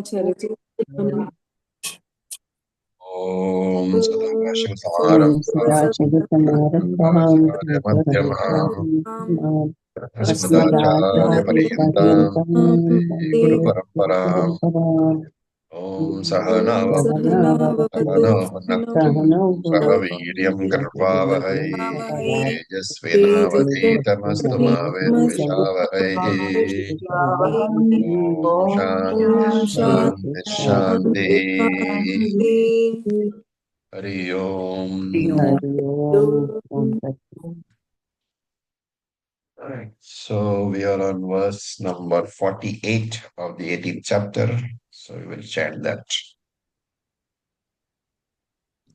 चरित्रम् ॐ सदाशिवसमारम्भाम् अस्मदाचार्यपर्यन्ताम् सदाचार्यपर्यन्तां गुरुपरम्पराम् ॐ सहनौ भुनक्तु सह वीर्यं कर्वावहै तेजस्विनावधीतमस्तु मा विद्विषावहै ॐ शान्ति शान्तिः हरि ओम् Right. So we are on verse number 48 of the 18th chapter. So we will chant that.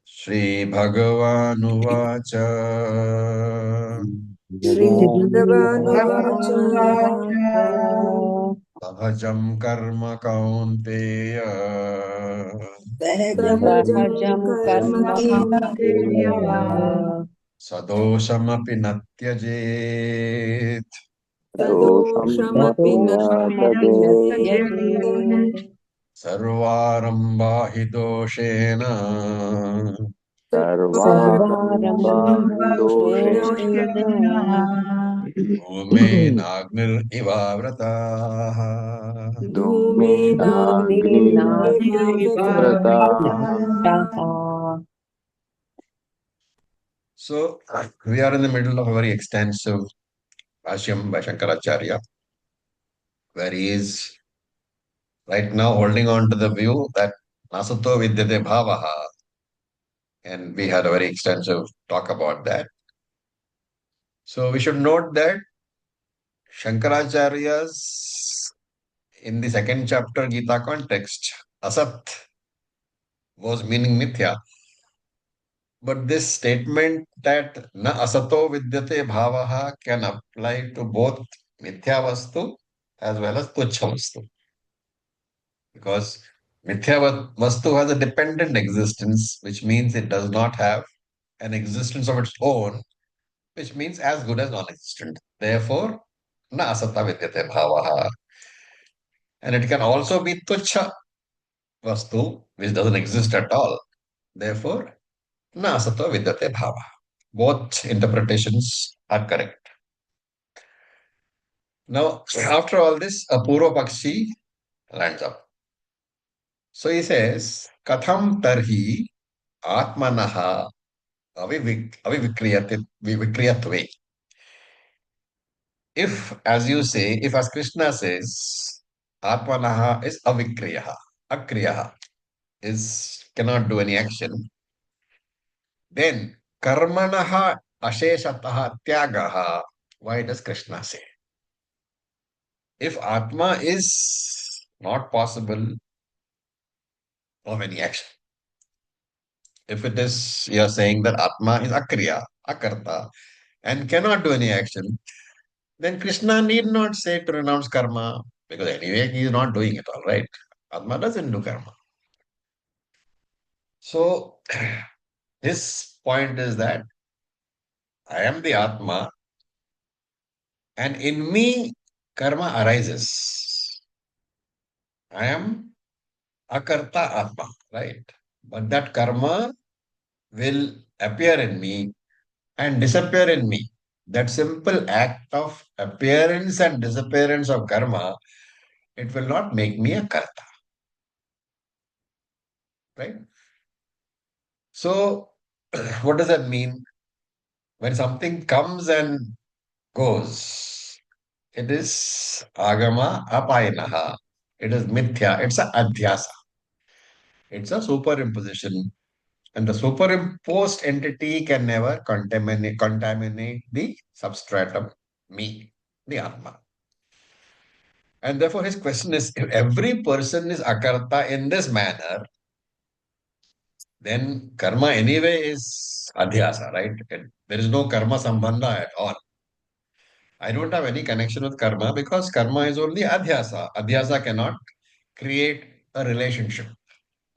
Shri Bhagavanuvacha Sahajam karma kaunteya सहजं कर्म कौन्तेय Sadoshamapi natyajet दोषमपि न दोषमपि न त्यजेत् Sarvarambha hi doshena सर्वारम्भं दोषेण दोषेण Umenagmir ivavrataha धूमेनाग्निर्वावृताः So we are in the middle of a very extensive Bhashyam by Shankaracharya, where he is right now holding on to the view that Nasato Vidyate Bhavaha, and we had a very extensive talk about that. So we should note that Shankaracharya's in the second chapter Gita context, Asat was meaning Mithya. But this statement that na asato vidyate bhavaha can apply to both mithya vastu as well as tuchha vastu. Because mithya vastu has a dependent existence, which means it does not have an existence of its own, which means as good as non-existent. Therefore, na asata vidyate bhavaha. And it can also be tuchha vastu, which doesn't exist at all. Therefore, na asato vidyate bhavaha. Both interpretations are correct. Now, after all this, Apurva Pakshi lands up. So he says, Katham tarhi atmanaha vivikriyatve. If, as you say, if as Krishna says, atmanaha is avikriyaha, akriyaha, is cannot do any action, then karmanaha asheshataha tyagaha, why does Krishna say? If Atma is not possible of any action, if it is, you are saying that Atma is Akriya, Akarta, and cannot do any action, then Krishna need not say to renounce karma, because anyway he is not doing it all, right? Atma doesn't do karma. So his point is that I am the Atma, and in me karma arises. I am Akarta Atma, right? But that karma will appear in me and disappear in me. That simple act of appearance and disappearance of karma, it will not make me a karta. Right? So, what does that mean? When something comes and goes, it is agama apayanaha. It is mithya. It's a adhyasa. It's a superimposition. And the superimposed entity can never contaminate the substratum, me, the Atma. And therefore, his question is, if every person is akarta in this manner, then karma anyway is adhyasa, right? There is no karma sambandha at all. I don't have any connection with karma because karma is only adhyasa. Adhyasa cannot create a relationship,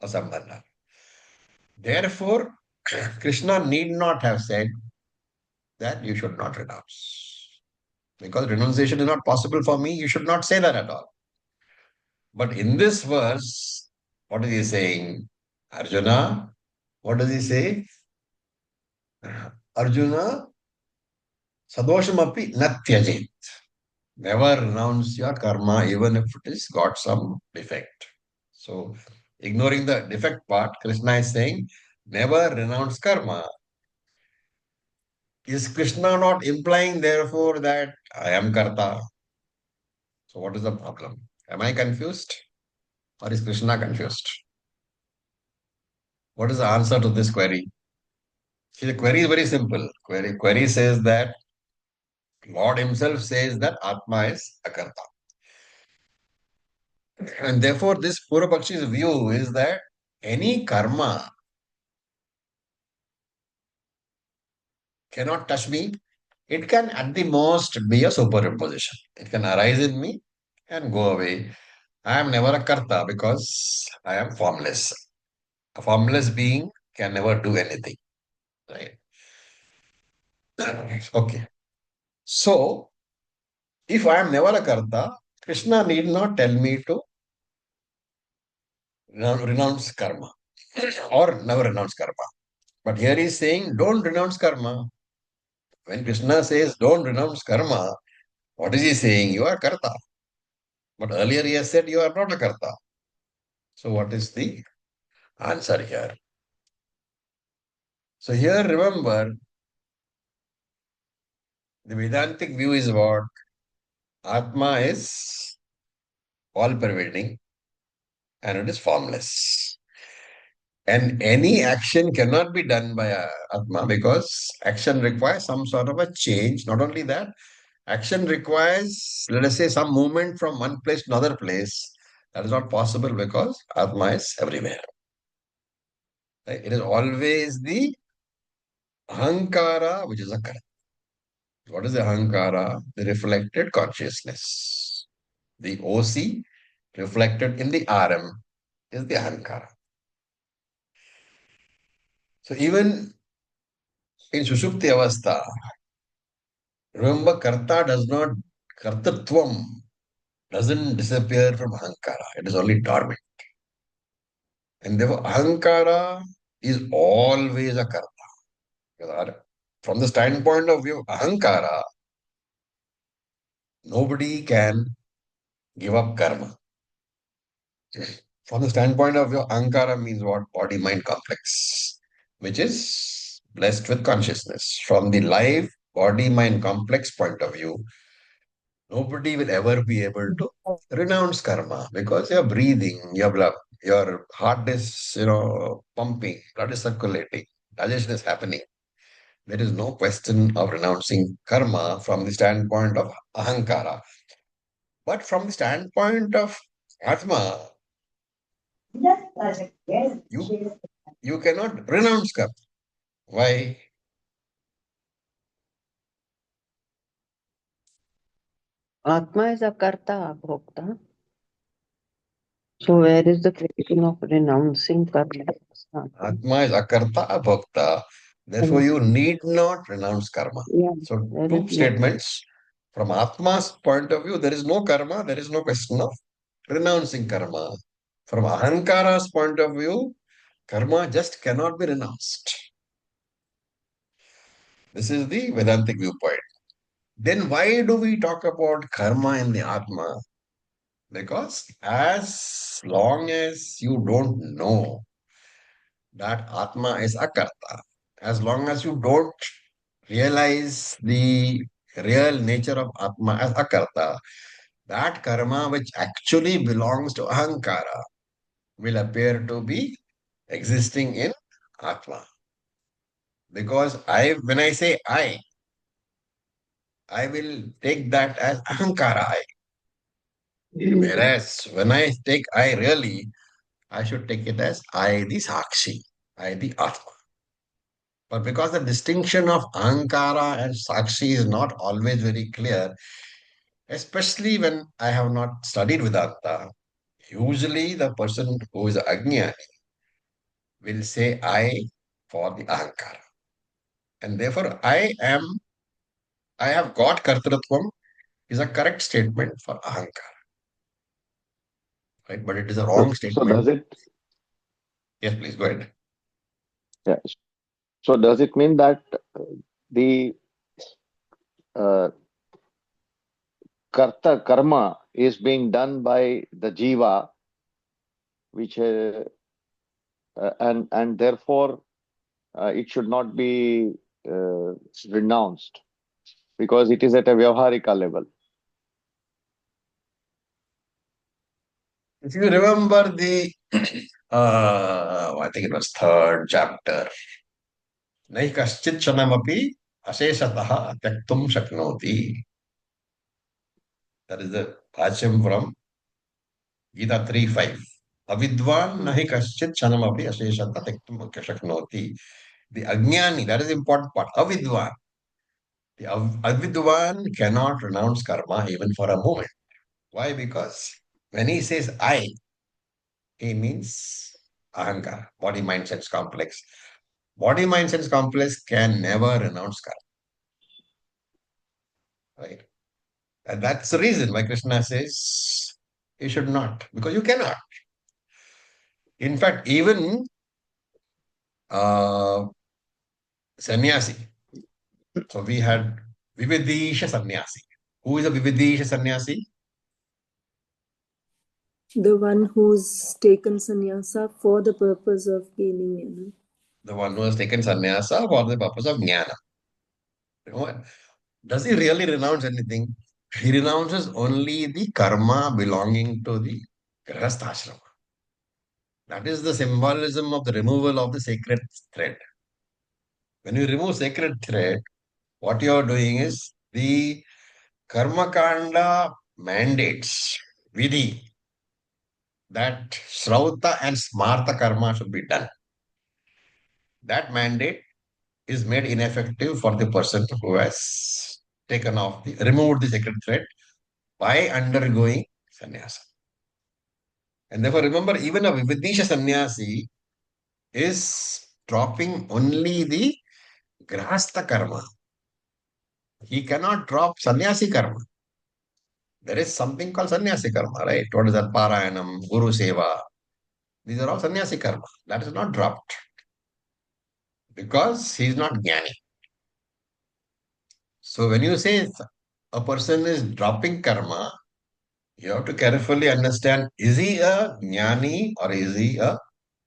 a sambandha. Therefore, Krishna need not have said that you should not renounce. Because renunciation is not possible for me, you should not say that at all. But in this verse, what is he saying? Arjuna, what does he say? Arjuna, sadoshamapi natyajit. Never renounce your karma, even if it has got some defect. So, ignoring the defect part, Krishna is saying, never renounce karma. Is Krishna not implying, therefore, that I am karta? So, what is the problem? Am I confused? Or is Krishna confused? What is the answer to this query? See, the query is very simple. Query says that Lord Himself says that Atma is akarta. And therefore, this Purvapakshi's view is that any karma cannot touch me. It can at the most be a superimposition. It can arise in me and go away. I am never a karta because I am formless. A formless being can never do anything. Right? Okay. So, if I am never a karta, Krishna need not tell me to renounce karma or never renounce karma. But here he is saying, don't renounce karma. When Krishna says, don't renounce karma, what is he saying? You are karta. But earlier he has said, you are not a karta. So, what is the answer here? So, here remember, the Vedantic view is what? Atma is all pervading and it is formless. And any action cannot be done by Atma because action requires some sort of a change. Not only that, action requires, let us say, some movement from one place to another place. That is not possible because Atma is everywhere. Right? It is always the Ahankara which is a karma. What is the Ahankara? The reflected consciousness. The OC reflected in the RM is the Ahankara. So even in Sushupti Avastha, remember Karta does not, Kartatvam doesn't disappear from Ahankara. It is only dormant. And therefore Ahankara is always a Karta. Because from the standpoint of view of Ahankara, nobody can give up karma. From the standpoint of view, Ahankara means what? Body-mind complex, which is blessed with consciousness. From the life, body-mind complex point of view, nobody will ever be able to renounce karma because you're breathing, your heart is, pumping, blood is circulating, digestion is happening. There is no question of renouncing karma from the standpoint of ahankara. But from the standpoint of atma, you cannot renounce karma. Why? Atma is a karta, bhokta. So where is the question of renouncing karma? Atma is akarta abhokta. Therefore, you need not renounce karma. Yeah, So, there two is no. statements. From Atma's point of view, there is no karma, there is no question of renouncing karma. From Ahankara's point of view, karma just cannot be renounced. This is the Vedantic viewpoint. Then why do we talk about karma in the Atma? Because as long as you don't know that Atma is akarta, as long as you don't realize the real nature of Atma as akarta, that karma which actually belongs to Ahankara will appear to be existing in Atma. Because when I say I will take that as Ahankara I. Whereas when I take I really, I should take it as I the Sakshi, I the Atma. But because the distinction of Ahankara and Sakshi is not always very clear, especially when I have not studied Vedanta, usually the person who is Ajnani will say I for the Ahankara. And therefore I have got Kartritvam is a correct statement for Ahankara. right? But it is a wrong So statement. does it? Yes, please go ahead. Yeah. So does it mean that the uh, karma is being done by the jiva, which and therefore it should not be uh, renounced because it is at a vyavaharika level. If you remember the, I think it was third chapter, Nai kaschit kshanamapi asheshatah tyaktum shaknoti. That is the Bhashyam from Gita 3:5. Avidwan nahi kaschit kshanamapi asheshatah tyaktum shaknoti. The Ajnani, that is the important part. Avidwan. The Avidwan cannot renounce karma even for a moment. Why? Because when he says I, he means ahankara, body, mind, sense complex. Body, mind, sense complex can never renounce karma, right? And that's the reason why Krishna says you should not, because you cannot. In fact, even uh, sannyasi. So we had Vividisha sannyasi. Who is a Vividisha sannyasi? The one who's taken sannyasa for the purpose of gaining jnana. The one who has taken sannyasa for the purpose of jnana. You know, does he really renounce anything? He renounces only the karma belonging to the grihastha. That is the symbolism of the removal of the sacred thread. When you remove sacred thread, what you are doing is the karma kanda mandates, vidhi, that shrauta and smarta karma should be done. That mandate is made ineffective for the person who has removed the sacred thread by undergoing sannyasa. And therefore, remember, even a Vividisha sannyasi is dropping only the grahastha karma. He cannot drop sannyasi karma. There is something called sannyasi karma, right? What is that? Parayanam, Guru Seva. These are all sannyasi karma. That is not dropped because he is not jnani. So when you say a person is dropping karma, you have to carefully understand, is he a jnani or is he a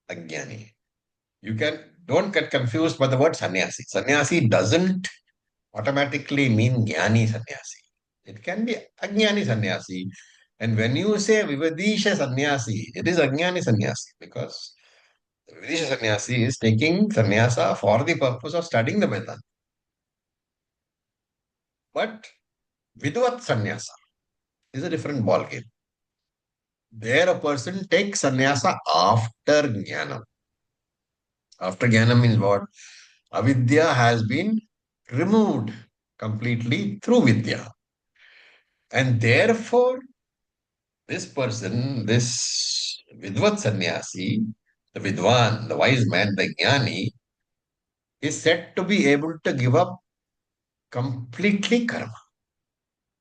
ajnani? Don't get confused by the word sannyasi. Sannyasi doesn't automatically mean jnani sannyasi. It can be ajnani sannyasi. And when you say Vivadisha sannyasi, it is ajnani sannyasi because Vivadisha sannyasi is taking sannyasa for the purpose of studying the Vedanta. But Vidvat sannyasa is a different ballgame. There a person takes sannyasa after jnana. After jnana means what? Avidya has been removed completely through vidya. And therefore, this person, this Vidvat sannyasi, the Vidwan, the wise man, the Jnani, is said to be able to give up completely karma.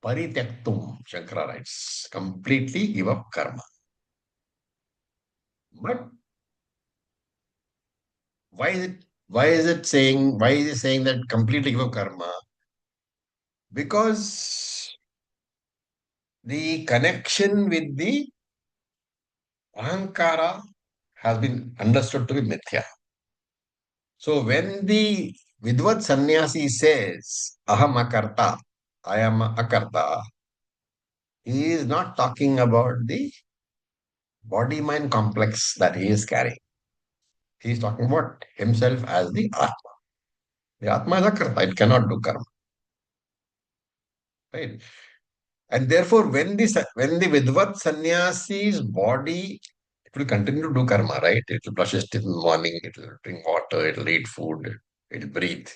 Parityaktum, Shankara writes, completely give up karma. But why is it saying that completely give up karma? Because the connection with the ahankara has been understood to be mithya. So when the Vidvat sannyasi says, Aham akarta, I am akarta, he is not talking about the body-mind complex that he is carrying. He is talking about himself as the Atma. The Atma is akarta, it cannot do karma. Right? And therefore, when the Vidvat sannyasi's body, it will continue to do karma, right? It will brush its teeth in the morning, it will drink water, it will eat food, it will breathe.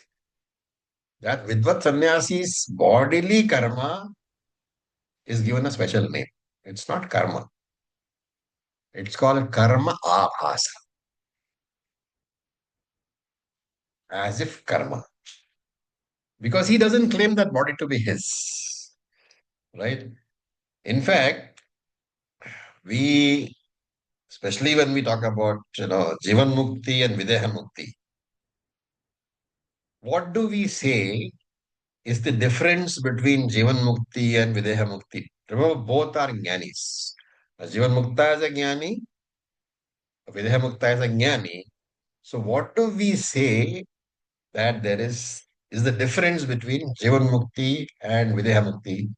That Vidvat sannyasi's bodily karma is given a special name. It's not karma. It's called karma abhasa. As if karma. Because he doesn't claim that body to be his. Right? In fact, we especially when we talk about, Jivan Mukti and Videha Mukti. What do we say is the difference between Jivan Mukti and Videha Mukti? Remember, both are Jnanis. Jivan Mukta is a Jnani, Videha Mukta is a Jnani. So what do we say that there is the difference between Jivan Mukti and Videha Mukti?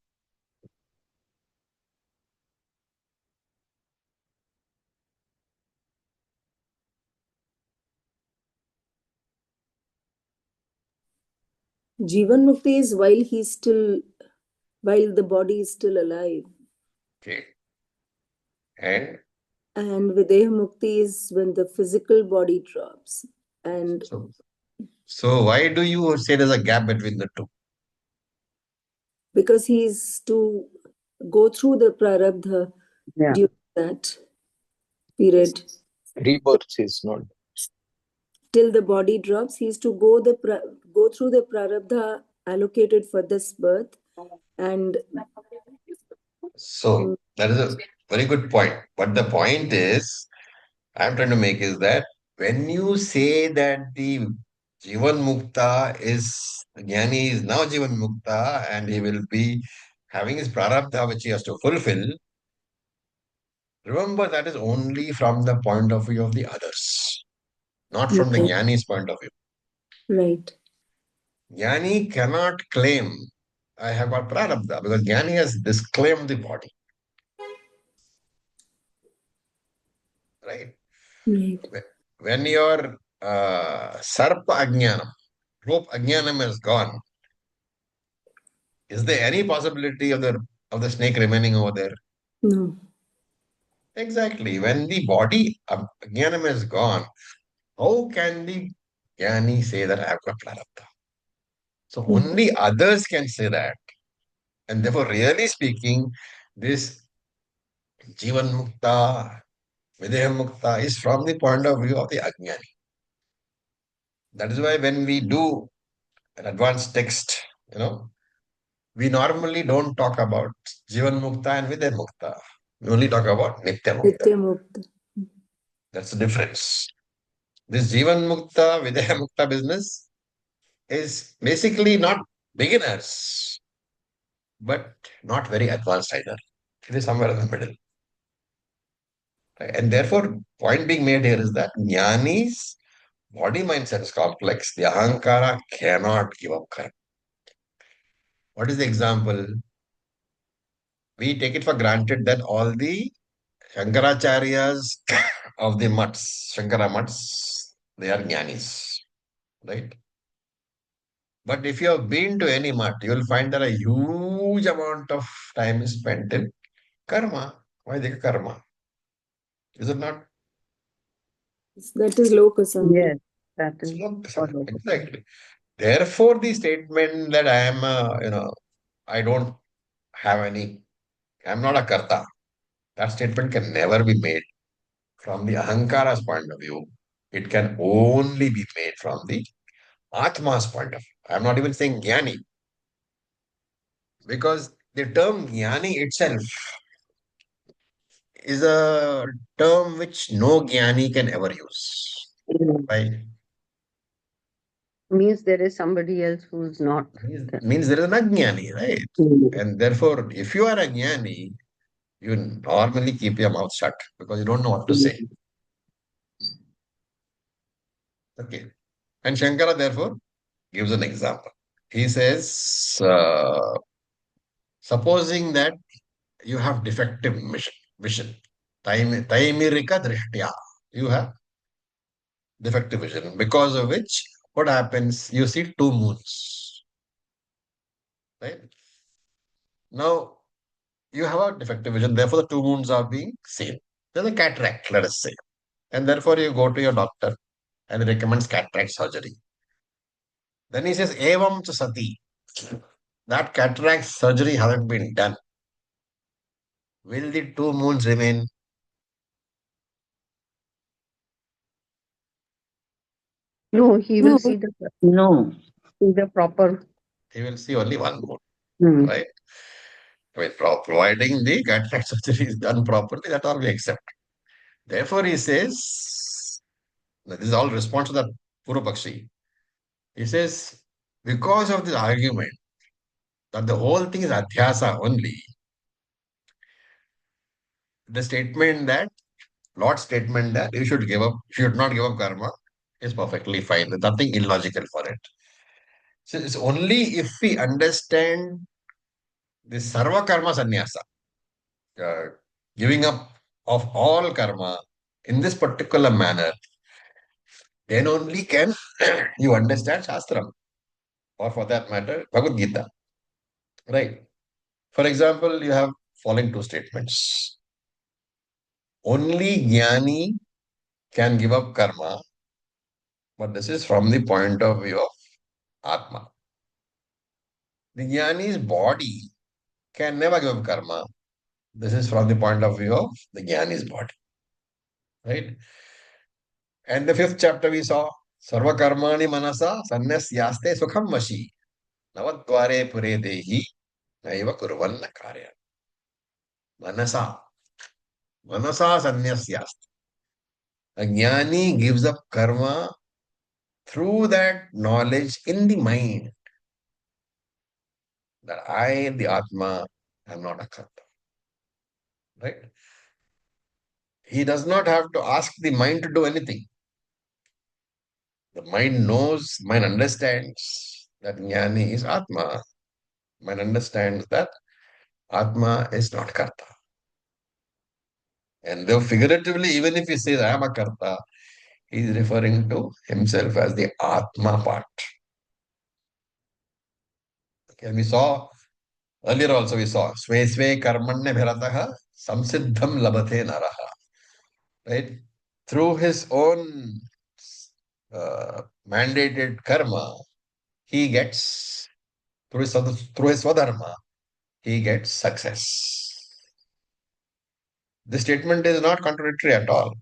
Jivan Mukti is while the body is still alive. Okay. And And Videha Mukti is when the physical body drops. And so why do you say there's a gap between the two? because he's to go through the prarabdha Yeah. during that period Rebirth is not. till the body drops, he's to go through the prarabdha allocated for this birth. And So that is a very good point. But the point I'm trying to make is that when you say that the Jivan Mukta Jnani is now Jivan Mukta and he will be having his prarabdha which he has to fulfill, remember that is only from the point of view of the others, not from the Okay. Jnani's point of view. right, Jnani cannot claim, I have got prarabdha, because Jnani has disclaimed the body. Right? right, When your Sarpa Ajnanam, rope Ajnanam is gone, is there any possibility of the snake remaining over there? no, Exactly. When the body Ajnanam is gone, how can the Jnani say that I have got prarabdha? So only others can say that. And therefore, really speaking, this Jivan Mukta, Videha Mukta is from the point of view of the Ajnani. That is why when we do an advanced text, we normally don't talk about Jivan Mukta and Videha Mukta. We only talk about Nitya Mukta. Nitya Mukta. That's the difference. This Jivan Mukta, Videha Mukta business is basically not beginners, but not very advanced either. It is somewhere in the middle. Right? And therefore, point being made here is that Jnani's body mindset is complex. The Ahankara cannot give up karma. What is the example? We take it for granted that all the Shankaracharyas of the mutts, Shankara mutts, they are jnanis, right? But if you have been to any mutt, you will find that a huge amount of time is spent in karma. Why the karma? Is it not? That is Lokasanga. Yes, that is Exactly. Therefore, the statement that I am, I don't have any, I'm not a karta. That statement can never be made from the ahankara's point of view. It can only be made from the Atma's point of view. I'm not even saying Jnani, because the term Jnani itself is a term which no Jnani can ever use. Right? means there is somebody else who's not. Means there is an Ajnani, right? And therefore, if you are a Jnani, you normally keep your mouth shut because you don't know what to say. Okay. And Shankara, therefore, gives an example. He says, supposing that you have defective vision, taimirika drishtya, you have defective vision, because of which, what happens? You see two moons, right? Now, you have a defective vision, therefore the two moons are being seen. There's a cataract, let us say. And therefore you go to your doctor and he recommends cataract surgery. Then he says, Evam cha sati. That cataract surgery hasn't been done. Will the two moons remain? No, he will see the proper. He will see only one moon, Hmm. right? I mean, providing the cataract surgery is done properly, that all we accept. Therefore, he says, this is all response to the Purupakshi. He says, because of this argument that the whole thing is adhyasa only, the statement that, Lord's statement that you should not give up karma is perfectly fine. There's nothing illogical for it. So it's only if we understand this sarva karma sannyasa, uh, giving up of all karma in this particular manner, then only can you understand Shastram, or for that matter, Bhagavad Gita. Right? For example, you have following two statements. Only Jnani can give up karma, but this is from the point of view of Atma. The Jnani's body can never give up karma. This is from the point of view of the Jnani's body. Right? And the fifth chapter we saw, Sarva karmani manasa sannasyaste sukham vashi. Navadvare pure dehi naiva kurvanna karya. Manasa. Manasa sannasyaste. A jnani gives up karma through that knowledge in the mind that I, the Atma, am not a karta. Right? He does not have to ask the mind to do anything. The mind knows, mind understands that jnani is Atma. Mind understands that Atma is not karta. And though figuratively, even if he says I am a karta, he is referring to himself as the Atma part. Okay, we saw earlier also we saw Sve Sve Karmanya Bharataha Samsiddham Labhathe Naraha. Right? Through his own mandated karma, he gets, through his Swadharma, he gets success. This statement is not contradictory at all,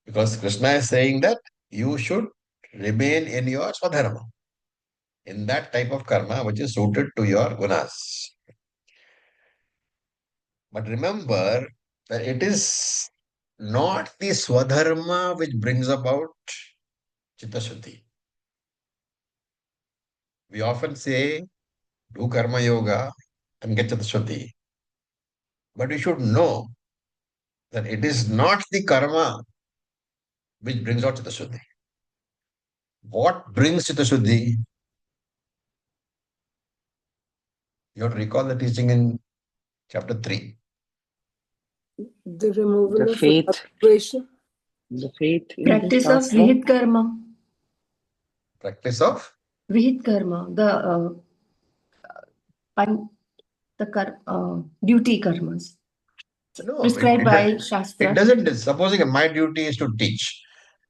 because Krishna is saying that you should remain in your Swadharma, in that type of karma which is suited to your gunas. But remember that it is not the Swadharma which brings about Chitta-Shuddhi. We often say, do karma yoga and get Chitta-Shuddhi. But we should know that it is not the karma which brings out Chitta-Shuddhi. What brings Chitta-Shuddhi? You have to recall the teaching in chapter 3. The removal The of faith. aggravation. The faith in the Practice of Shastra. Vihit Karma. Practice of? Vihit Karma, duty karmas. No, Prescribed by it Shastra. doesn't. Supposing my duty is to teach,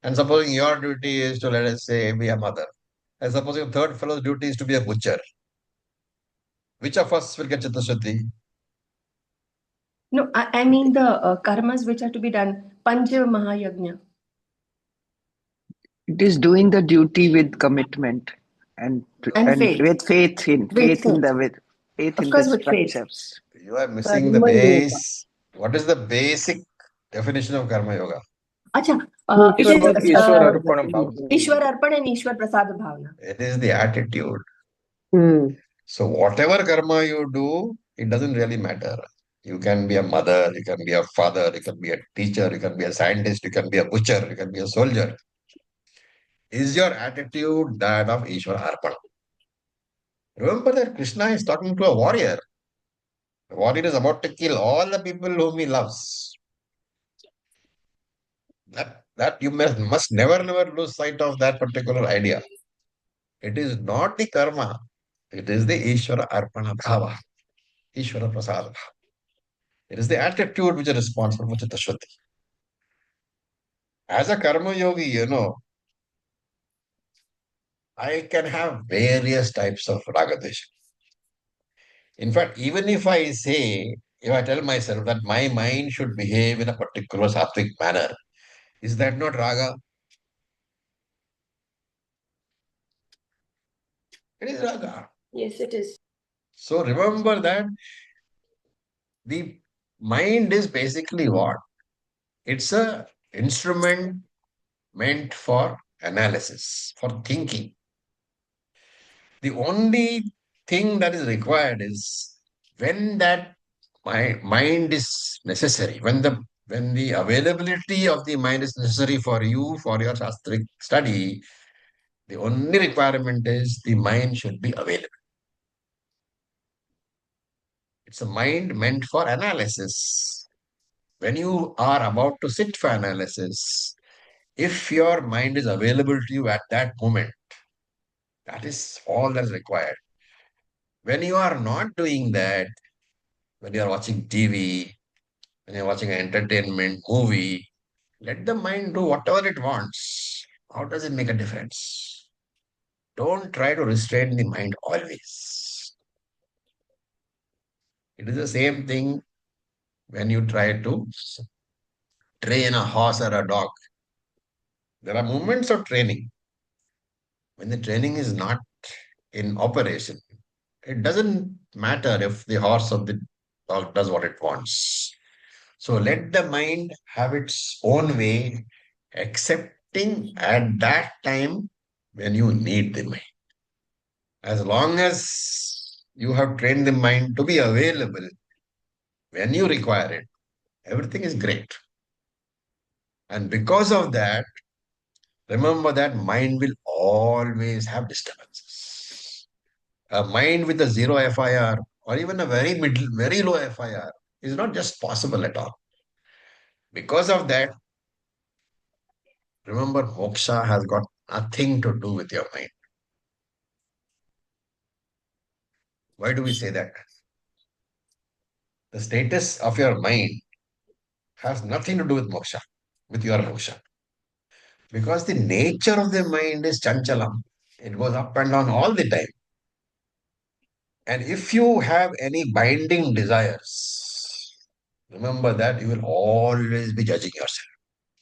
and supposing your duty is to, let us say, be a mother, and supposing a third fellow's duty is to be a butcher, which of us will get Chitta-Shuddhi? No, I mean the karmas which are to be done. Pancha Mahayagna. It is doing the duty with commitment and And faith. with faith in With faith. faith Of in course, the with faith. structures. You are missing the Karma yoga. base. What is the basic definition of karma yoga? Acha, it is Ishwar Arpana Bhavana. Ishwar Arpan and Ishwar Prasad Bhavana. It is the attitude. Hmm. So whatever karma you do, it doesn't really matter. You can be a mother, you can be a father, you can be a teacher, you can be a scientist, you can be a butcher, you can be a soldier. Is your attitude that of Ishwara Arpana? Remember that Krishna is talking to a warrior. The warrior is about to kill all the people whom he loves. That you must never lose sight of that particular idea. It is not the karma. It is the Ishwara Arpana Bhava. Ishwara Prasada Bhava. It is the attitude which is responsible for Chitta Shuddhi. As a karma yogi, I can have various types of ragadesha. In fact, even if I tell myself that my mind should behave in a particular sattvic manner, is that not raga? It is raga. Yes, it is. So remember that the mind is basically what? It's a instrument meant for analysis, for thinking. The only thing that is required is when that mind is necessary, when the availability of the mind is necessary for you for your shastric study, the only requirement is the mind should be available. It's a mind meant for analysis. When you are about to sit for analysis, if your mind is available to you at that moment, that is all that is required. When you are not doing that, when you are watching TV, when you're watching an entertainment movie, let the mind do whatever it wants. How does it make a difference? Don't try to restrain the mind always. It is the same thing when you try to train a horse or a dog. There are moments of training. When the training is not in operation, it doesn't matter if the horse or the dog does what it wants. So let the mind have its own way, accepting at that time when you need the mind. As long as you have trained the mind to be available when you require it, everything is great. And because of that, remember that mind will always have disturbances. A mind with a zero FIR or even a very low FIR is not just possible at all. Because of that, remember, moksha has got nothing to do with your mind. Why do we say that? The status of your mind has nothing to do with moksha, with your moksha. Because the nature of the mind is chanchalam. It goes up and down all the time. And if you have any binding desires, remember that you will always be judging yourself.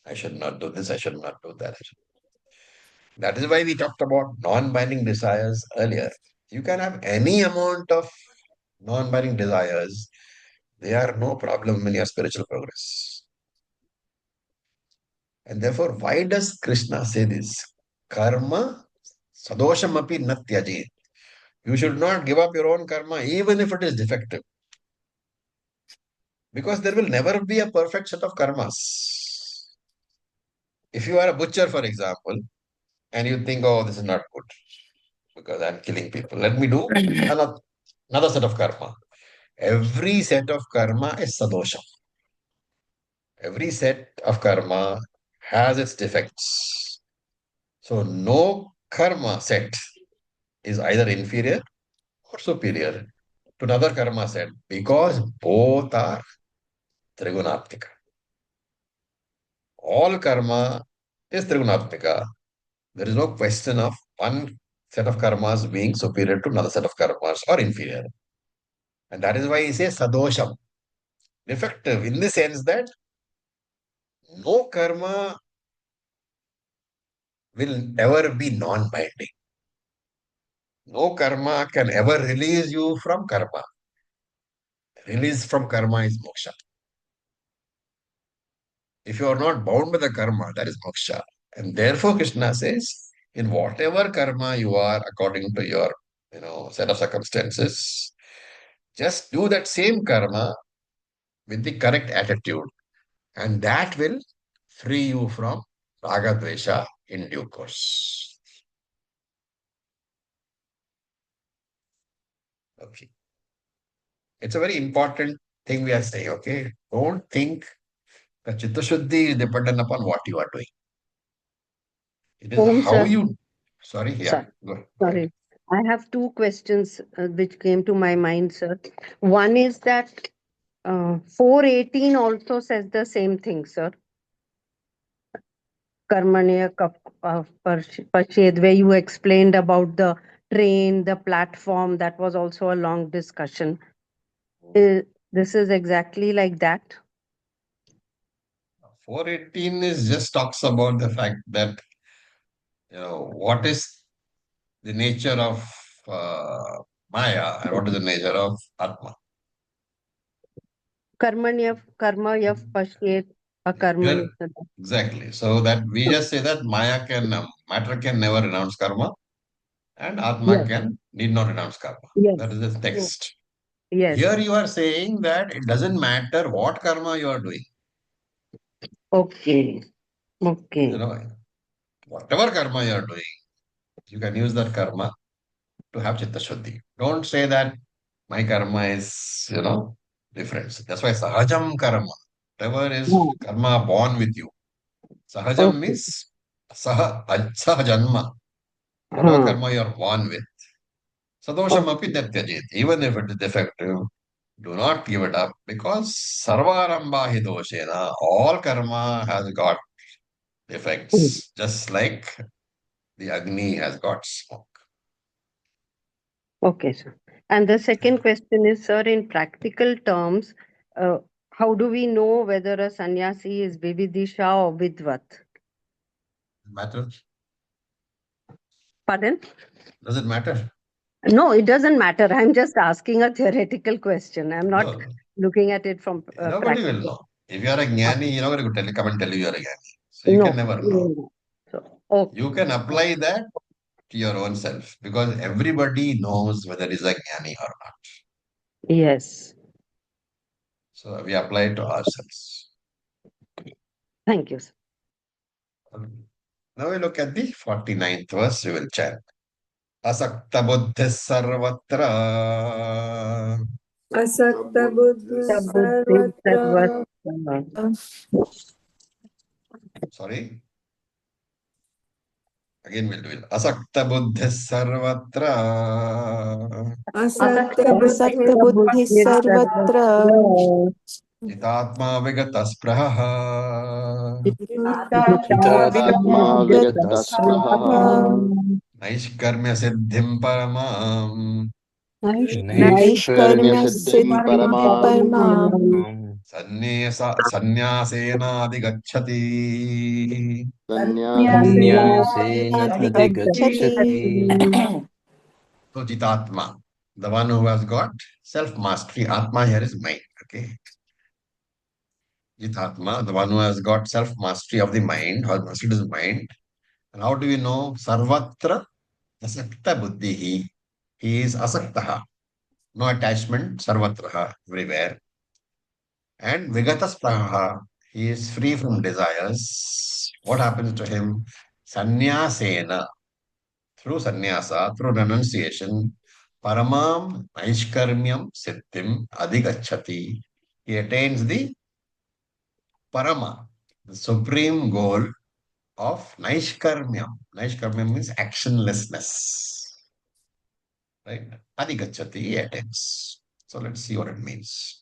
I should not do this, I should not do that. That is why we talked about non-binding desires earlier. You can have any amount of non-binding desires. They are no problem in your spiritual progress. And therefore, why does Krishna say this? Karma sadosham api natyajit. You should not give up your own karma even if it is defective. Because there will never be a perfect set of karmas. If you are a butcher, for example, and you think, oh, this is not good because I'm killing people, let me do another set of karma. Every set of karma is sadosha. Every set of karma has its defects. So no karma set is either inferior or superior to another karma set because both are trigunatmika. All karma is trigunatmika. There is no question of one set of karmas being superior to another set of karmas or inferior. And that is why he says sadosham, defective, in the sense that no karma will ever be non-binding. No karma can ever release you from karma. Release from karma is moksha. If you are not bound by the karma, that is moksha. And therefore Krishna says, in whatever karma you are according to your set of circumstances, just do that same karma with the correct attitude, and that will free you from raga dvesha in due course. Okay. It's a very important thing we are saying, okay? Don't think that Chitta Shuddhi is dependent upon what you are doing. It is Om, how sir. you. Sorry, yeah. Sir, Go ahead. sorry. I have two questions which came to my mind, sir. One is that 418 also says the same thing, sir. Karmanya Pashed, where you explained about the train, the platform, that was also a long discussion. This is exactly like that. 418 is just talks about the fact that what is the nature of Maya and what is the nature of Atma. Karma Yav Pashed Akarmani. Exactly. So that we just say that matter can never renounce karma, and Atma Yes. need not renounce karma. Yes. That is the text. Yes. Here you are saying that it doesn't matter what karma you are doing. Okay. You Okay. know, whatever karma you are doing, you can use that karma to have chitta shuddhi. Don't say that my karma is, different. That's why sahajam karma. Whatever is Yeah. karma born with you. Sahajam Okay. means sahajanma. Whatever Huh. karma you are born with. Sadosham api tyajit. Even if it is defective, do not give it up because sarvarambha hi doshena. All karma has got defects, just like the Agni has got smoke. Okay, sir. And the second question is, sir, in practical terms, how do we know whether a sannyasi is Vividisha or Vidvat? Matter? Pardon? Does it matter? No, it doesn't matter. I'm just asking a theoretical question. I'm not No. looking at it from Nobody will practical. know. If you are a jnani, you're not going to come and tell you you are a jnani. So you No. can never know. No. So, okay. You can apply that to your own self because everybody knows whether he's a jnani or not. Yes. So we apply it to ourselves. Thank you, sir. Now we look at the 49th verse. We will chant. Asakta buddhi sarvatra. Asakta buddhi sarvatra. Sorry. Again we'll do it. Asakta buddhi sarvatra. Asakta असक्त बुद्धिः सर्वत्र Jitatma vigata spraha. Jitatma vigata spraha. Naishkarmya siddhim paramam. Naishkarmya नैष्कर्म्य siddhim सिद्धिं paramam. परमाम् Sannyasena Sannyasena संन्यासेनाधिगच्छति So Jitatma, the one who has got self-mastery. Atma here is mind. Okay. Jitatma, the one who has got self-mastery of the mind, who has mastered his mind. And how do we know? Sarvatra asakta buddhihi. He is asaktaha. No attachment, sarvatraha, everywhere. And Vigataspraha, he is free from desires. What happens to him? Sannyasena, through sannyasa, through renunciation, paramam naishkarmyam siddhim adhigachati. He attains the parama, the supreme goal of naishkarmyam. Naishkarmyam means actionlessness. Right? Adhigachati, he attains. So let's see what it means.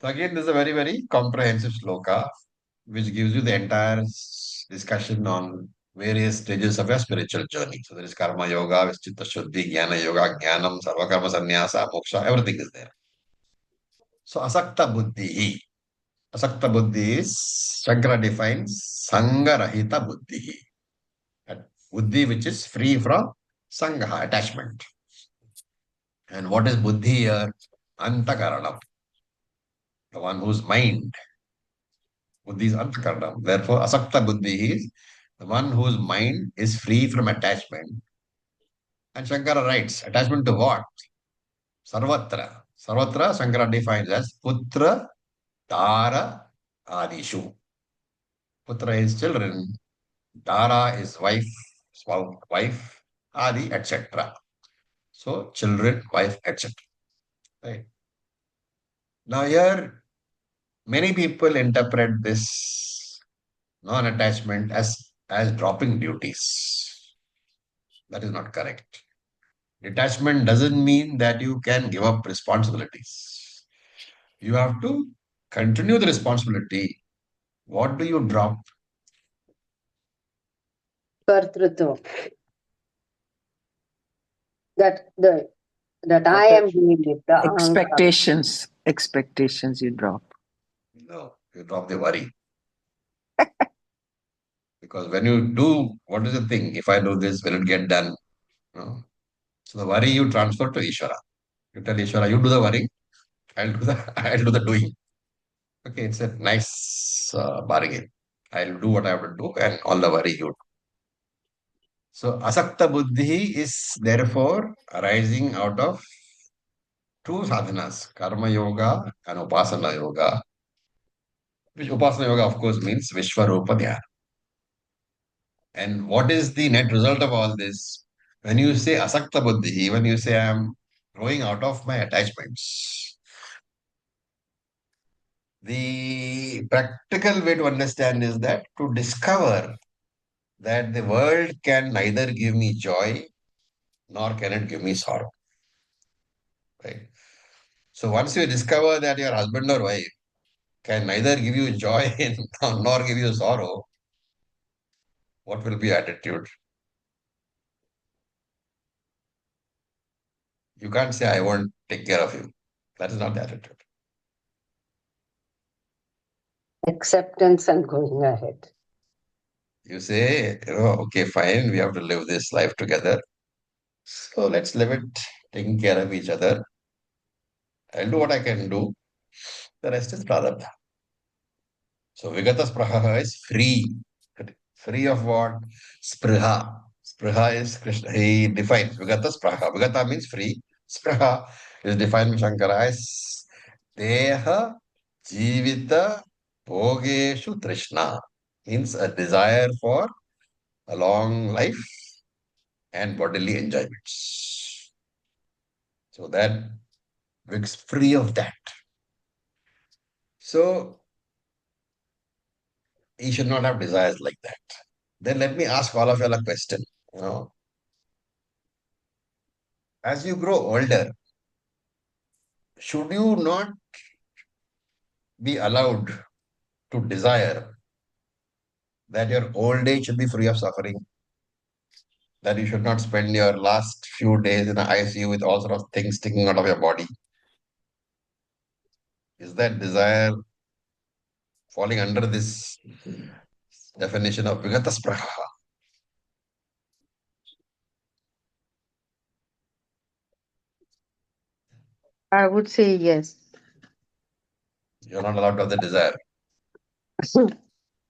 So again, this is a very, very comprehensive sloka, which gives you the entire discussion on various stages of your spiritual journey. So there is karma yoga, Vischitta Shuddhi, Jnana yoga, Jnanam, Sarva karma sannyasa, moksha, everything is there. So asakta buddhi. Asakta buddhi is, Shankara defines Sangarahita buddhi. That buddhi which is free from Sangaha, attachment. And what is buddhi here? Antakaranam. The one whose mind. Buddhi is antakaranam. Therefore, asakta buddhi is the one whose mind is free from attachment. And Shankara writes, attachment to what? Sarvatra. Sarvatra, Shankara defines as putra, dara, adishu. Putra is children, dara is wife, wife, adi, etc. So, children, wife, etc. Right. Now, here, many people interpret this non-attachment as dropping duties. That is not correct. Detachment doesn't mean that you can give up responsibilities. You have to continue the responsibility. What do you drop? Kartrutva. That I am doing it. The Expectations you drop. No, you drop the worry. Because when you do, what is the thing? If I do this, will it get done? No. So the worry you transfer to Ishvara. You tell Ishvara, you do the worrying, I'll do the doing. Okay, it's a nice bargain. I'll do what I have to do and all the worry you do. So asakta buddhi is therefore arising out of two sadhanas, karma yoga and upasana yoga. Which upasana yoga, of course, means Vishwarupa Dhyana. And what is the net result of all this? When you say asakta buddhi, when you say I'm growing out of my attachments, the practical way to understand is that to discover that the world can neither give me joy nor can it give me sorrow. Right? So once you discover that your husband or wife can neither give you joy nor give you sorrow, what will be your attitude? You can't say, I won't take care of you. That is not the attitude. Acceptance and going ahead. You say, okay, fine, we have to live this life together. So let's live it, taking care of each other. I'll do what I can do. The rest is prarabdha. So Vigata Spraha is free. Free of what? Spriha. Spriha is Krishna. He defines Vigata Spraha. Vigata means free. Spriha is defined by Shankara as Deha Jivita Bhogeshu Trishna. Means a desire for a long life and bodily enjoyments. So that Vig's free of that. So he should not have desires like that. Then let me ask all of you a question. As you grow older, should you not be allowed to desire that your old age should be free of suffering? That you should not spend your last few days in an ICU with all sorts of things sticking out of your body? Is that desire falling under this definition of Vigata Spraha? I would say yes. You're not allowed to have the desire.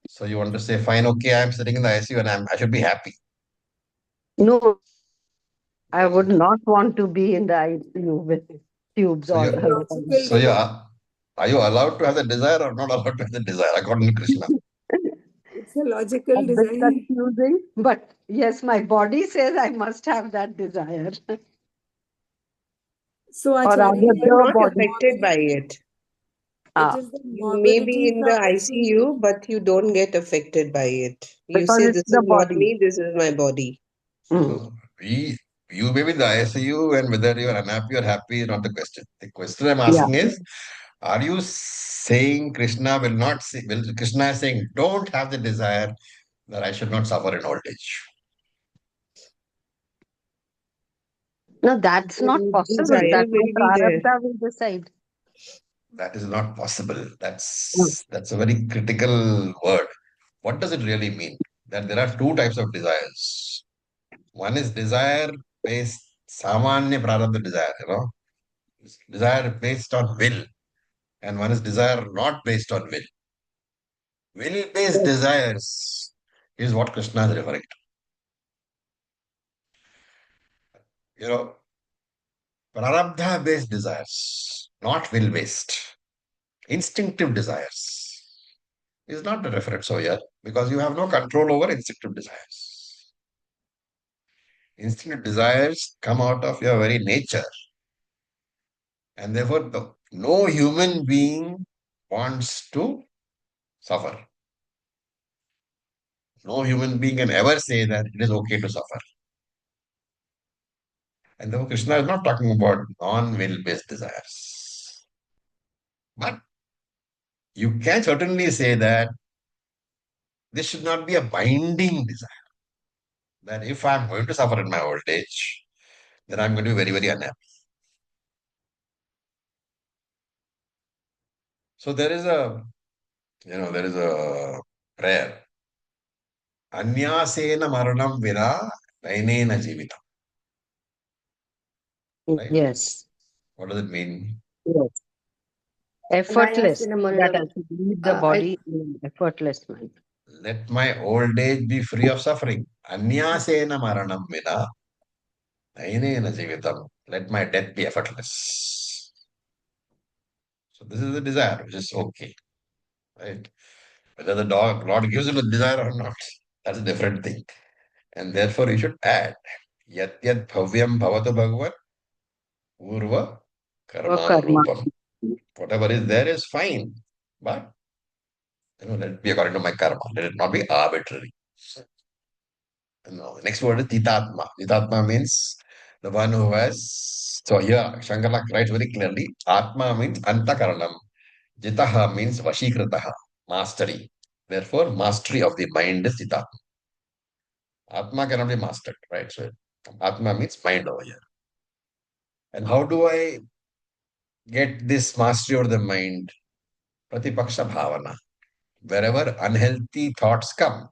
So you want to say, fine, okay, I'm sitting in the ICU and I should be happy. No, I would not want to be in the ICU with tubes So all you're, around. so you are you allowed to have the desire or not allowed to have the desire according to Krishna? It's a logical A bit desire. confusing, but yes, my body says I must have that desire. So Or Acharya, rather, You the are not body. affected by it. it Ah, is the You may be morbidity in the from which we- ICU, but you don't get affected by it. You because say, it's this the is not body. me, this is my body. Mm. You may be in the ICU and whether you are unhappy or happy is not the question. The question I'm Yeah. asking is, are you saying Krishna will not say, Krishna is saying, don't have the desire that I should not suffer in old age? No, that's not possible. Desire That my will be there. prarabdha will decide. That is not possible. Mm. That's a very critical word. What does it really mean? That there are two types of desires. One is desire based, samanya prarabdha desire, desire based on will, and one is desire not based on will. Will-based desires is what Krishna is referring to. Prarabdha-based desires, not will-based. Instinctive desires is not the reference over here because you have no control over instinctive desires. Instinctive desires come out of your very nature, and therefore no human being wants to suffer. No human being can ever say that it is okay to suffer. And therefore Krishna is not talking about non-will based desires. But you can certainly say that this should not be a binding desire. That if I'm going to suffer in my old age, then I'm going to be very, very unhappy. So there is a prayer. Anyasena maranam vina nainena jivitam. Right? Yes. What does it mean? Yes. Effortless. That Vayasinamullum. I should leave the I body in an effortless manner. Let my old age be free of suffering. Anyasena maranam vina dainena jivitam. Let my death be effortless. So this is the desire, which is okay, right? Whether the Lord gives you the desire or not, that's a different thing. And therefore, you should add yat yat bhavyam bhavatu bhagavan urva Karma. karmanurupam. Whatever is there is fine, but let it be according to my karma. Let it not be arbitrary. No, the next word is Jitatma. Jitatma means the one who has. So here, Shankara writes very clearly Atma means Antakaranam. Jitaha means Vashikrataha, mastery. Therefore, mastery of the mind is Jitatma. Atma cannot be mastered, right? So, Atma means mind over here. And how do I get this mastery over the mind? Pratipaksha bhavana. Wherever unhealthy thoughts come,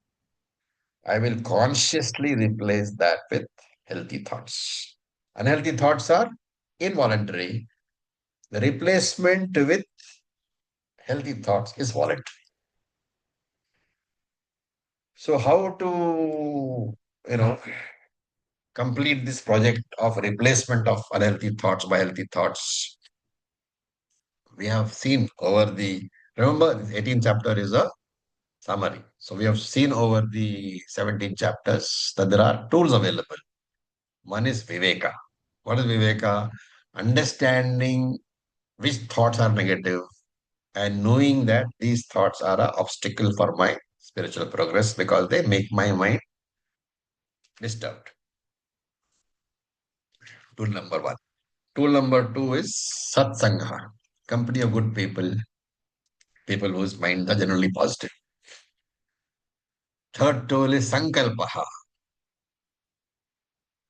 I will consciously replace that with healthy thoughts. Unhealthy thoughts are involuntary. The replacement with healthy thoughts is voluntary. So, how to, complete this project of replacement of unhealthy thoughts by healthy thoughts? We have seen over remember, this 18th chapter is a summary. So, we have seen over the 17 chapters that there are tools available. One is Viveka. What is Viveka? Understanding which thoughts are negative and knowing that these thoughts are an obstacle for my spiritual progress because they make my mind disturbed. Tool number one. Tool number two is Satsangha, company of good people, people whose minds are generally positive. Third tool is Sankalpaha,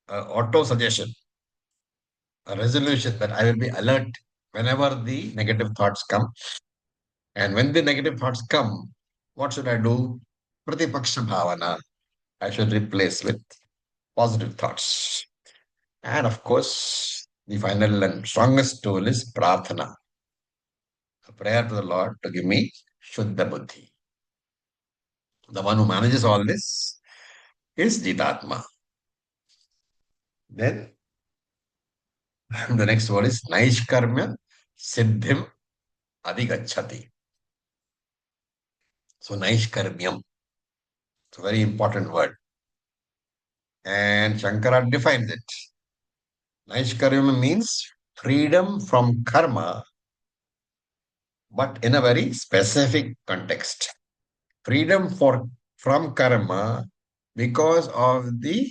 auto suggestion, a resolution that I will be alert whenever the negative thoughts come. And when the negative thoughts come, what should I do? Pratipaksha bhavana. I should replace with positive thoughts. And of course, the final and strongest tool is prarthana, a prayer to the Lord to give me Shuddha Buddhi. The one who manages all this is Jitatma. Then the next word is Naishkarmya Siddhim Adhigachati. So Naishkarmyam. It's a very important word. And Shankara defines it. Naishkarmyam means freedom from karma, but in a very specific context. Freedom from karma because of the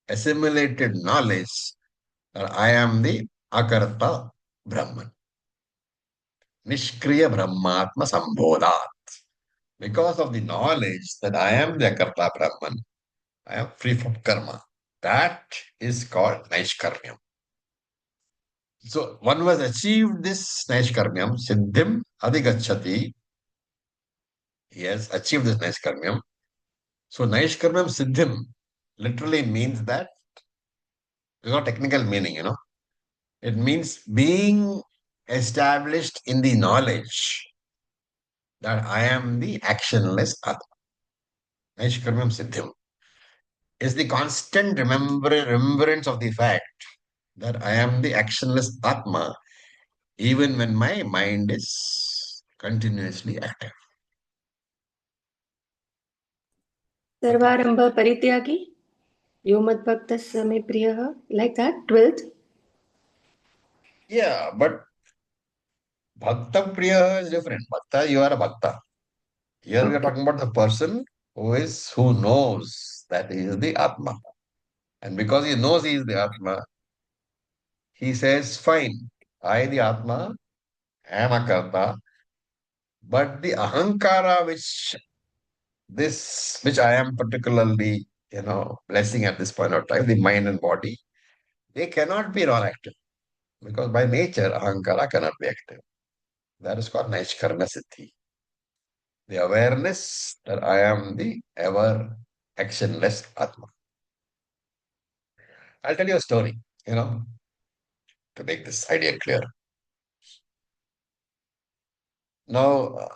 assimilated knowledge that I am the Akarta Brahman. Nishkriya Brahmatma Sambodhat. Because of the knowledge that I am the Akarta Brahman, I am free from karma. That is called Naishkarmyam. So one was achieved this Naishkarmyam, Siddhim Adhigachati. He has achieved this Naishkarmyam. So Naishkarmyam Siddhim literally means that, it's not technical meaning, It means being established in the knowledge that I am the actionless Atma. Naishkarmyam Siddhim is the constant remembrance of the fact that I am the actionless Atma, even when my mind is continuously active. Sarvarambha Parityagi, Yo Madbhaktas Same Priyaha, like that, 12th. Yeah, but Bhakta Priya is different. Bhakta, you are a Bhakta. Here we are talking about the person who knows that he is the Atma. And because he knows he is the Atma, he says, fine, I, the Atma, am a Karta, but the Ahankara which I am particularly, blessing at this point of time, the mind and body, they cannot be non-active. Because by nature, Ahankara cannot be active. That is called Naishkarma Siddhi. The awareness that I am the ever actionless Atma. I'll tell you a story, to make this idea clear. Now,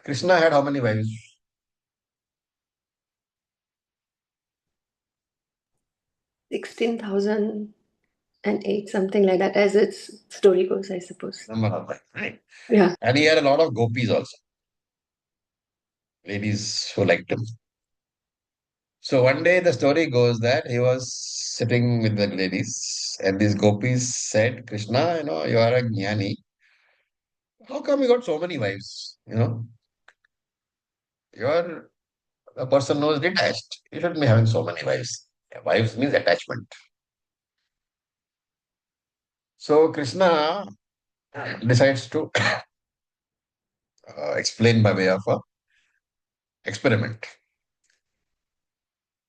Krishna had how many wives? 16,008, something like that, as its story goes, I suppose. Number of wives, right? Yeah. And he had a lot of gopis also, ladies who liked him. So one day the story goes that he was sitting with the ladies, and these gopis said, Krishna, you are a jnani. How come you got so many wives? You're a person who is detached. You shouldn't be having so many wives. Wives means attachment. So Krishna decides to explain by way of a experiment.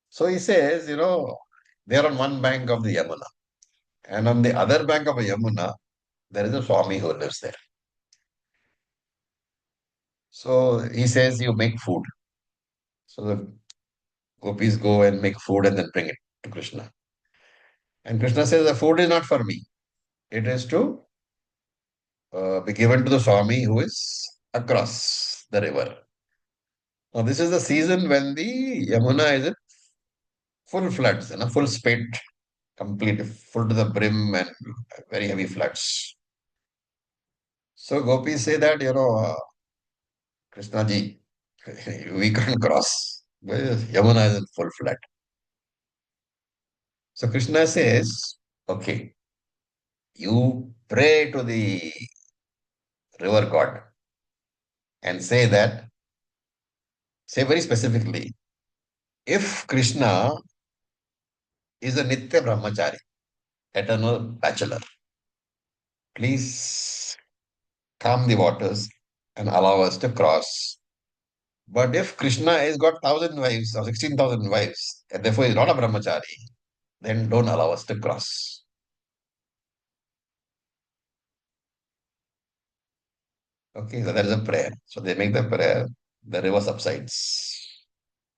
So he says, they're on one bank of the Yamuna, and on the other bank of the Yamuna, there is a Swami who lives there. So he says, you make food. So the gopis go and make food and then bring it to Krishna. And Krishna says, the food is not for me. It is to be given to the Swami who is across the river. Now, this is the season when the Yamuna is in full floods, full spate, complete, full to the brim and very heavy floods. So gopis say that, Krishna ji, we can't cross. Yamuna is in full flood. So Krishna says, okay, you pray to the river god and say very specifically, if Krishna is a Nitya Brahmachari, eternal bachelor, please calm the waters and allow us to cross. But if Krishna has got 1,000 wives or 16,000 wives, and therefore is not a brahmachari, then don't allow us to cross. Okay, so that is a prayer. So they make the prayer, the river subsides,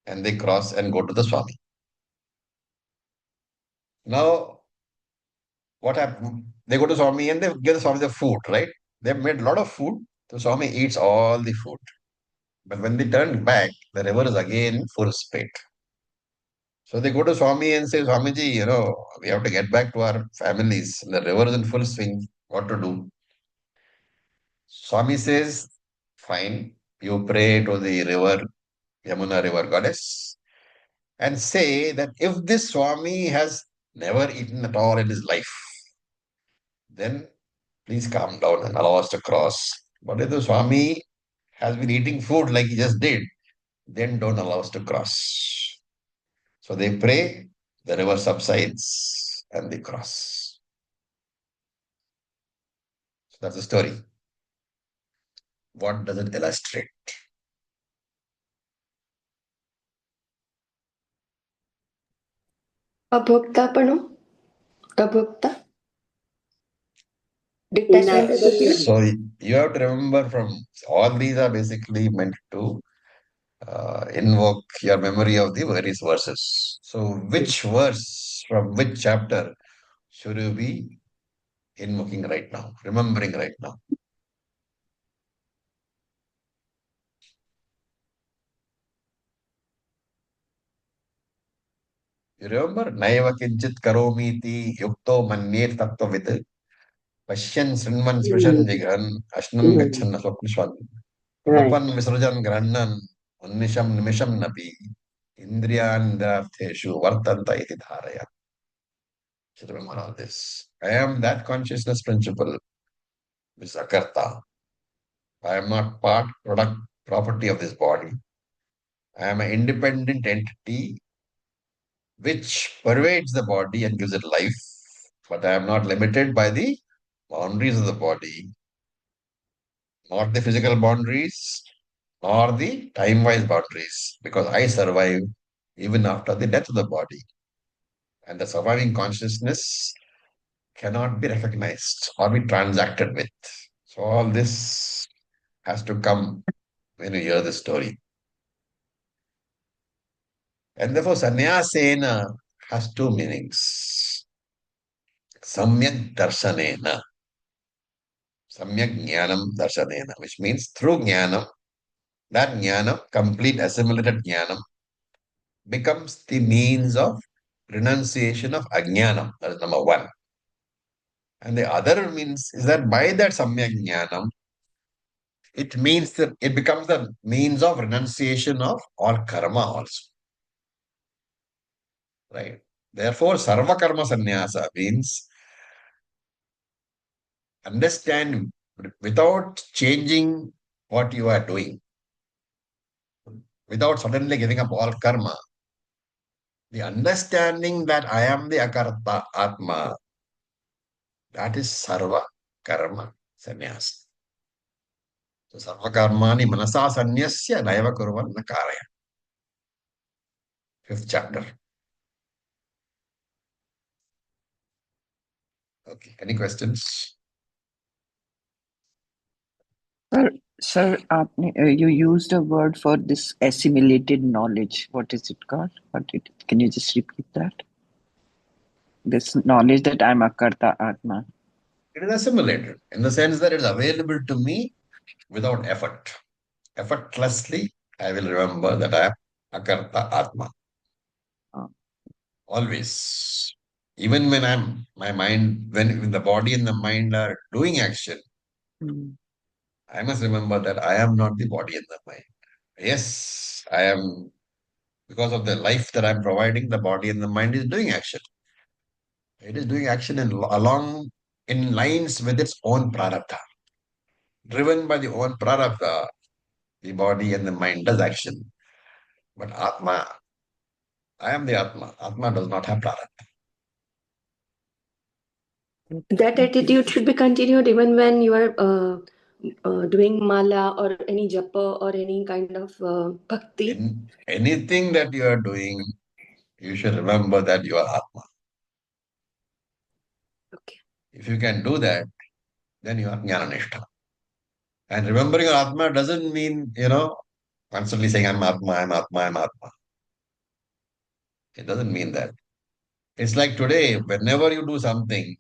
and they cross and go to the Swami. Now, what happened? They go to Swami and they give the Swami the food, right? They've made a lot of food. The Swami eats all the food. But when they turn back, the river is again full spate. So they go to Swami and say, Swamiji, we have to get back to our families. The river is in full swing. What to do? Swami says, fine, you pray to the river, Yamuna river goddess, and say that if this Swami has never eaten at all in his life, then please calm down and allow us to cross. But if the Swami has been eating food like he just did, then don't allow us to cross. So they pray, the river subsides, and they cross. So that's the story. What does it illustrate? Abhokta Abhokta? Detachment of the feeling? So you have to remember from all these are basically meant to invoke your memory of the various verses. So which verse from which chapter should you be invoking right now, remembering right now? You remember? Naiva kinchit karomiti yukto manyet tattvavid pashyan srinman sprishan jigran ashnam gachan aswapnishwan prapan visrajan grannan unnisham nimisham napi indriyandrartheshu vartanta iti dharaya. Should remember all this. I am that consciousness principle, which is akarta. I am not part, product, property of this body. I am an independent entity which pervades the body and gives it life, but I am not limited by the boundaries of the body, not the physical boundaries, nor the time-wise boundaries, because I survive even after the death of the body. And the surviving consciousness cannot be recognized or be transacted with. So all this has to come when you hear the story. And therefore, sannyasena has two meanings. Samyak darshanena. Samyak Jnanam Darshanena, which means through Jnanam, that Jnanam, complete assimilated Jnanam, becomes the means of renunciation of Ajnanam. That is number one. And the other means is that by that Samyak Jnanam, it means that it becomes the means of renunciation of all karma also. Right? Therefore, Sarva Karma Sannyasa means understand without changing what you are doing, without suddenly giving up all karma. The understanding that I am the Akarta Atma, that is Sarva Karma Sannyasa. So Sarva Karmani Manasa Sanyasya Naiva Kurvan Nakaraya. Fifth chapter. Okay. Any questions? Sir, you used a word for this assimilated knowledge. What is it called? Can you just repeat that? This knowledge that I'm Akarta Atma. It is assimilated in the sense that it is available to me without effort. Effortlessly, I will remember that I am Akarta Atma. Ah. Always. Even when my mind, when the body and the mind are doing action, Mm. I must remember that I am not the body and the mind. Yes, I am, because of the life that I'm providing, the body and the mind is doing action. It is doing action in lines with its own prarabdha. Driven by the own prarabdha, the body and the mind does action. But Atma, I am the Atma. Atma does not have prarabdha. That attitude should be continued even when you are doing mala or any japa or any kind of bhakti. In anything that you are doing, you should remember that you are Atma. Okay. If you can do that, then you are Jnananishta. And remembering your Atma doesn't mean, constantly saying, I'm Atma, I'm Atma, I'm Atma. It doesn't mean that. It's like today, whenever you do something,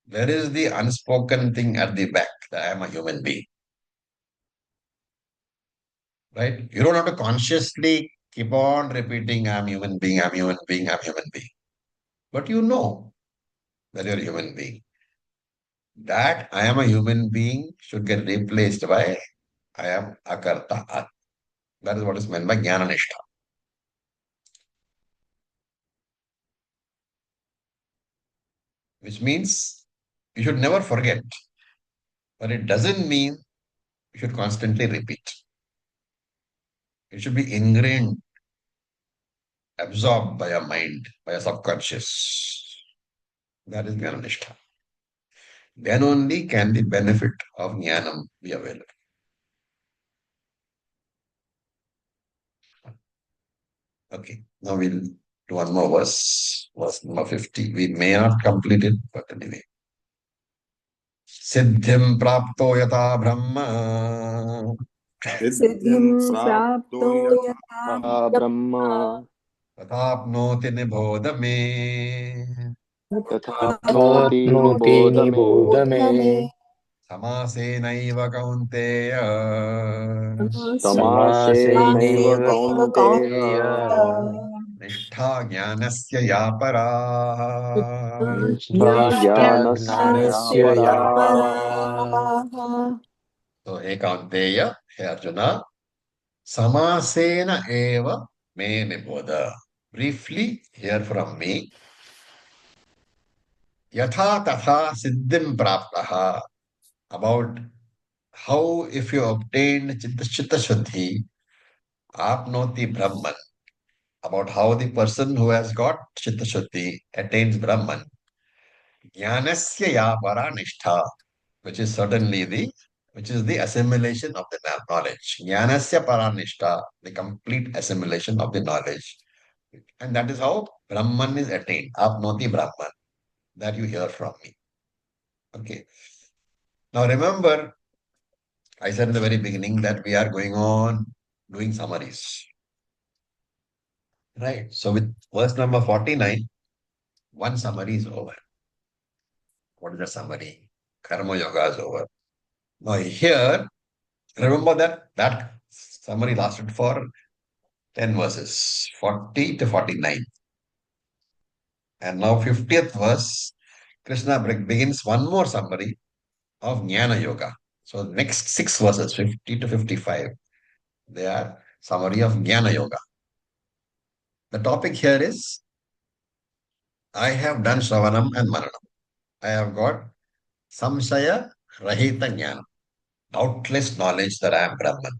there is the unspoken thing at the back that I am a human being. Right? You don't have to consciously keep on repeating, I'm human being, I'm human being, I'm human being. But you know that you're a human being. That I am a human being should get replaced by I am Akarta Atma. That is what is meant by Jnananishta. Which means you should never forget. But it doesn't mean you should constantly repeat. It should be ingrained, absorbed by your mind, by your subconscious. That is Jnananishta. Then only can the benefit of Jnanam be available. Okay, now we'll do one more verse number 50. We may not complete it, but anyway. Siddhim prapto yata brahma Siddhim prapto yata Brahma tatapnoti nibodh me. tatapnoti Tatapnoti nibodha me nibodha me. Samasenaiva kaunteya समासेनैव Samasenaiva Kaunteya kaunteya. निष्ठा ज्ञानस्य या परा. निष्ठा Nishtha ज्ञानस्य या gnanasya परा ya para. So, hey Kaunteya, hey Arjuna, Samasena eva me nibodha. Briefly, hear from me. Yatha tatha siddhim praptaha. About how if you obtained chitta shuddhi, apnoti brahman. About how the person who has got chitta shuddhi attains brahman. Jnanasya ya para nishtha, which is the assimilation of the knowledge. Jnanasya para nishtha, the complete assimilation of the knowledge. And that is how Brahman is attained. Apnoti Brahman. That you hear from me. Okay. Now remember, I said in the very beginning that we are going on doing summaries. Right. So with verse number 49, one summary is over. What is the summary? Karma Yoga is over. Now here, remember that summary lasted for 10 verses, 40 to 49. And now 50th verse, Krishna begins one more summary of Jnana Yoga. So next 6 verses, 50 to 55, they are summary of Jnana Yoga. The topic here is, I have done Shravanam and Maranam. I have got Samshaya Rahita Jnana, doubtless knowledge that I am Brahman.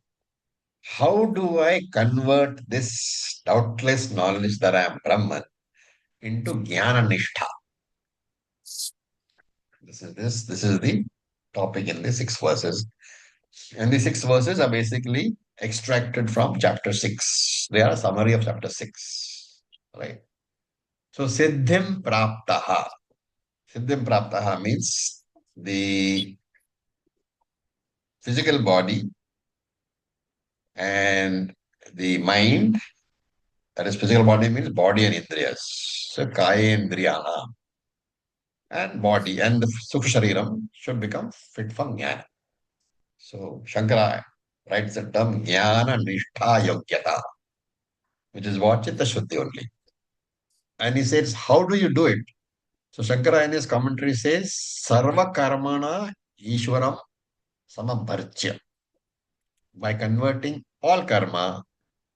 How do I convert this doubtless knowledge that I am Brahman into Jnana Nishtha? This is the topic in the 6 verses. And the 6 verses are basically extracted from chapter 6. They are a summary of chapter 6. Right? So Siddhim Praptaha. Siddhim Praptaha means the physical body and the mind. That is, physical body means body and indriyas. So Kaya Indriyana. And body and the Sukha Shariram should become fit for Jnana. So Shankara writes the term Jnana Nishtha Yogyata, which is what Chitta Shuddhi only. And he says, how do you do it? So Shankara in his commentary says, Sarva Karmana Ishwaram Samabharchya, by converting all karma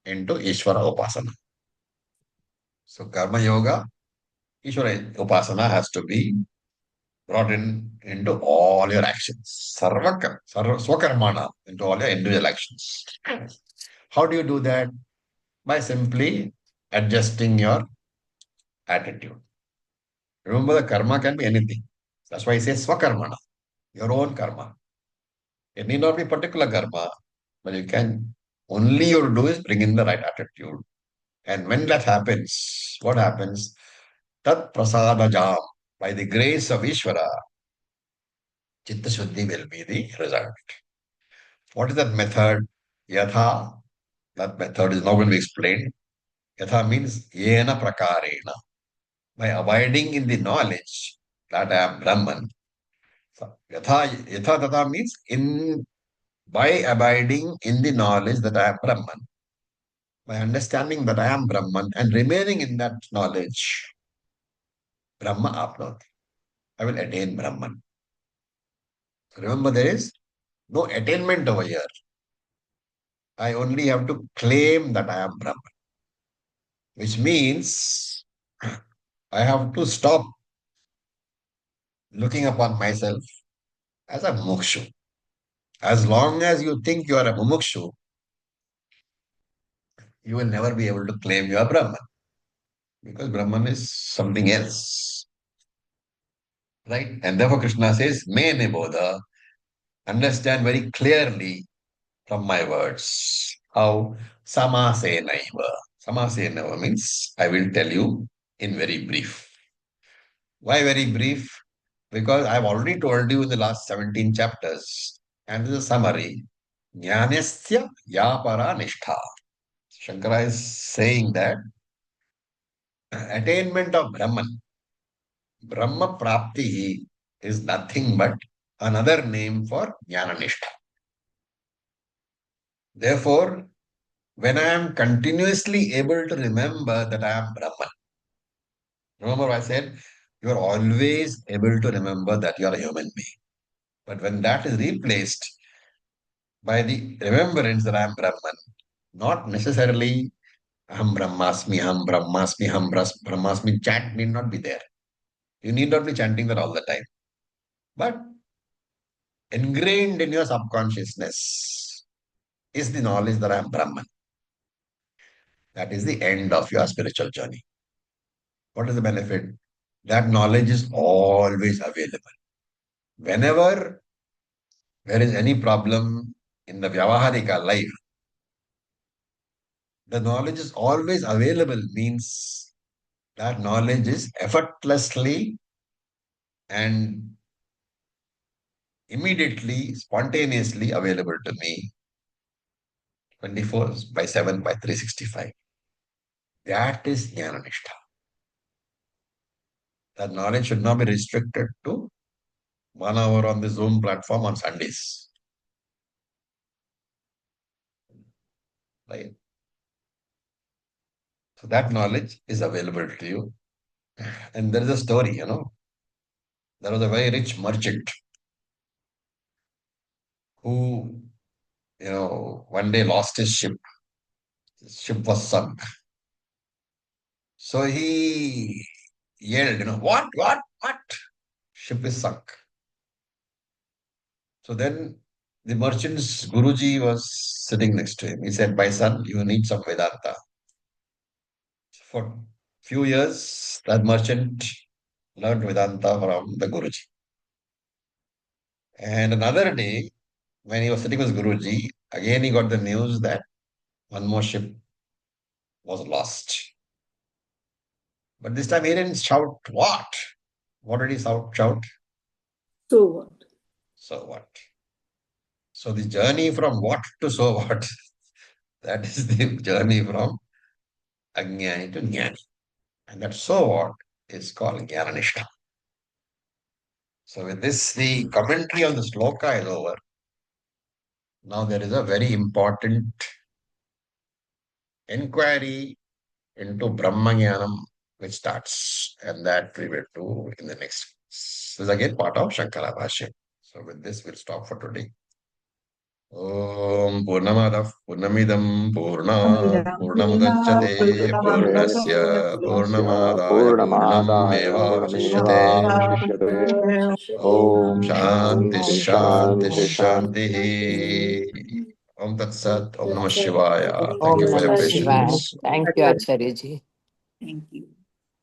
into Ishvara Upasana. So Karma Yoga, Ishvara Upasana has to be brought into all your actions. Swakarmana, into all your individual actions. How do you do that? By simply adjusting your attitude. Remember, the karma can be anything. That's why he says swakarmana, your own karma. It need not be particular karma, but you can, only you do is bring in the right attitude. And when that happens, what happens? Tat prasadajam, by the grace of Ishvara, Chitta Shuddhi will be the result. What is that method? Yatha, that method is now going to be explained. Yatha means yena prakarena, by abiding in the knowledge that I am Brahman. So, yatha tata means by abiding in the knowledge that I am Brahman, by understanding that I am Brahman and remaining in that knowledge, Brahma apnoti, I will attain Brahman. Remember, there is no attainment over here. I only have to claim that I am Brahman, which means I have to stop looking upon myself as a mukshu. As long as you think you are a mumukshu, you will never be able to claim you are Brahman, because Brahman is something else. Right? And therefore Krishna says, Me Nibodha, understand very clearly from my words. How? Samasenaiva. Samasenaiva means I will tell you in very brief. Why very brief? Because I've already told you in the last 17 chapters, and this is a summary. Jnanasya yapara nishtha. Shankara is saying that attainment of Brahman, Brahma Prapti, is nothing but another name for Jnana Nishtha. Therefore, when I am continuously able to remember that I am Brahman, remember I said, you are always able to remember that you are a human being. But when that is replaced by the remembrance that I am Brahman, not necessarily Aham Brahmasmi, Aham Brahmasmi, Aham Brahmasmi chant need not be there. You need not be chanting that all the time. But ingrained in your subconsciousness is the knowledge that I am Brahman. That is the end of your spiritual journey. What is the benefit? That knowledge is always available. Whenever there is any problem in the Vyavaharika life, the knowledge is always available means that knowledge is effortlessly and immediately, spontaneously available to me 24/7 by 365. That is Jnana-nishtha. That knowledge should not be restricted to 1 hour on the Zoom platform on Sundays. Right? So that knowledge is available to you. And there is a story, There was a very rich merchant who, one day lost his ship. His ship was sunk. So he yelled, what? Ship is sunk. So then the merchant's Guruji was sitting next to him. He said, my son, you need some Vedanta. For few years, that merchant learned Vedanta from the Guruji. And another day, when he was sitting with Guruji, again he got the news that one more ship was lost. But this time he didn't shout, what? What did he shout? So what? So what? So the journey from what to so what, that is the journey from Ajnani to Jnani. And that so what is called Jnananishta. So with this, the commentary on the sloka is over. Now there is a very important inquiry into Brahmajnanam which starts, and that we will do in the next. This is again part of Shankara Bhashya. So with this, we'll stop for today. Om Purnamadav Purnamidam Purnat Purnamudachyate Purnasya Purnamadaya Purnameva Vashishyate. Om Shanti Shanti Shanti. Om Tat Sat. Om Namah Shivaya. Thank Om you for your Namah Shivaya. patience. Thank you, Acharya ji. Thank you.